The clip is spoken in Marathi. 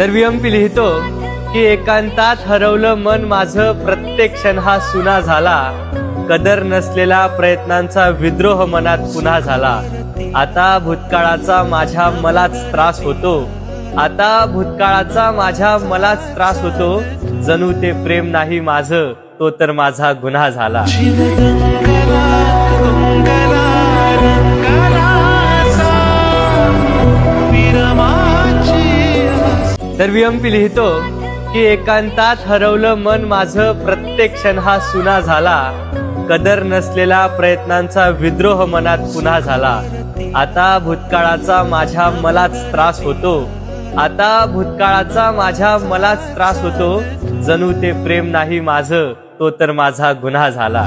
तर विहंपी लिहितो की एकांतात हरवलं मन माझं, प्रत्येक क्षण हा सुना झाला. कदर नसलेला प्रयत्नांचा विद्रोह मनात पुन्हा झाला. आता भूतकाळाचा माझ्या मलाच त्रास होतो. आता भूतकाळाचा माझ्या मलाच त्रास होतो. जणू ते प्रेम नाही माझं, तो तर माझा गुन्हा झाला. तर विहंपी लिहितो की एकांतात हरवलं मन माझं, प्रत्येक क्षण हा सुना झाला. कदर नसलेला प्रयत्नांचा विद्रोह मनात पुन्हा झाला. आता भूतकाळाचा माझ्या मलाच त्रास होतो. आता भूतकाळाचा माझ्या मलाच त्रास होतो. जणू ते प्रेम नाही माझं, तो तर माझा गुन्हा झाला.